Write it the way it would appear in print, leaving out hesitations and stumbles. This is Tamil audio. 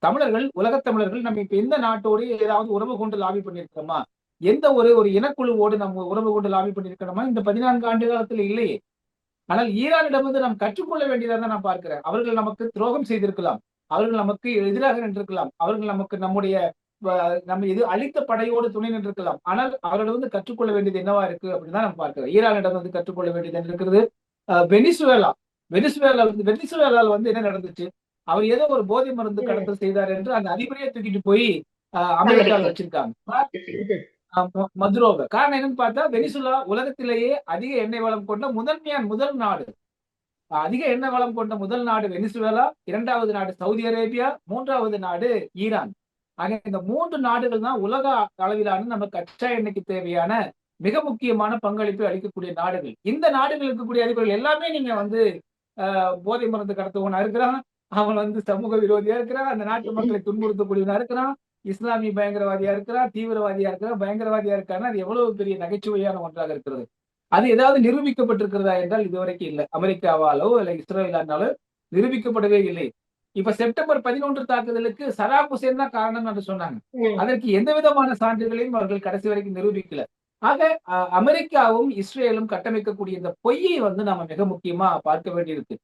தமிழர்கள், உலகத் தமிழர்கள் நம்ம இப்ப எந்த நாட்டோடு ஏதாவது உறவு கொண்டு லாபி பண்ணியிருக்கிறோமா? எந்த ஒரு இனக்குழுவோடு நம்ம உறவு கொண்டு லாபி பண்ணியிருக்கிறோமா? இந்த 14 ஆண்டு காலத்துல இல்லையே. ஆனால் ஈரானிடமிருந்து நாம் கற்றுக்கொள்ள வேண்டியதாக நான் பார்க்கிறேன். அவர்கள் நமக்கு துரோகம் செய்திருக்கலாம். அவர்கள் நமக்கு எதிராக நின்றிருக்கலாம். அவர்கள் நமக்கு நம்முடைய வ நம்ம எது அழித்த படையோடு துணை நின்றிருக்கலாம். ஆனால் அவர்களிடமிருந்து கற்றுக்கொள்ள வேண்டியது என்னவா இருக்கு அப்படின்னு தான் நான் பார்க்கிறேன். ஈரானிடமிருந்து கற்றுக்கொள்ள வேண்டியது என்ன இருக்கிறது? வெனிசுவேலா வெனிசுவேலால வந்து என்ன நடந்துச்சு? அவர் ஏதோ ஒரு போதை மருந்து ம். கடத்தல் செய்தார் என்று அந்த அதிபரையே தூக்கிட்டு போய் அமெரிக்கால அமெரிக்கா. வச்சிருக்காங்க. மதுரோவ. காரணம் என்னன்னு பார்த்தா, வெனிசுலா உலகத்திலேயே அதிக எண்ணெய் வளம் கொண்ட முதல் நாடு. அதிக எண்ணெய் வளம் கொண்ட முதல் நாடு வெனிசுவேலா, 2வது நாடு சவுதி அரேபியா, 3வது நாடு ஈரான். ஆக இந்த 3 நாடுகள் தான் உலக அளவிலான நம்ம கச்சா எண்ணெய்க்கு தேவையான மிக முக்கியமான பங்களிப்பை அளிக்கக்கூடிய நாடுகள். இந்த நாடுகள் இருக்கக்கூடிய அதிபர்கள் எல்லாமே நீங்க வந்து போதை மருந்து கடத்துவனா இருக்கிறான். அவன் வந்து சமூக விரோதியா இருக்கிறான். அந்த நாட்டு மக்களை துன்புறுத்தக்கூடியவனா இருக்கிறான். இஸ்லாமிய பயங்கரவாதியா இருக்கிறான். தீவிரவாதியா இருக்கிறான். பயங்கரவாதியா இருக்கான்னா, அது எவ்வளவு பெரிய நகைச்சுவையான ஒன்றாக இருக்கிறது. அது ஏதாவது நிரூபிக்கப்பட்டிருக்கிறதா என்றால் இதுவரைக்கும் இல்ல. அமெரிக்காவாலோ இல்ல இஸ்ரேலானாலோ நிரூபிக்கப்படவே இல்லை. இப்ப செப்டம்பர் 11 தாக்குதலுக்கு சதாம் ஹுசேன் தான் காரணம் என்று சொன்னாங்க. ம். அதற்கு எந்த விதமான சான்றுகளையும் அவர்கள் கடைசி வரைக்கும் நிரூபிக்கல. ஆக அமெரிக்காவும் இஸ்ரேலும் கட்டமைக்கக்கூடிய இந்த பொய்யை வந்து நாம மிக முக்கியமா பார்க்க வேண்டியிருக்கு.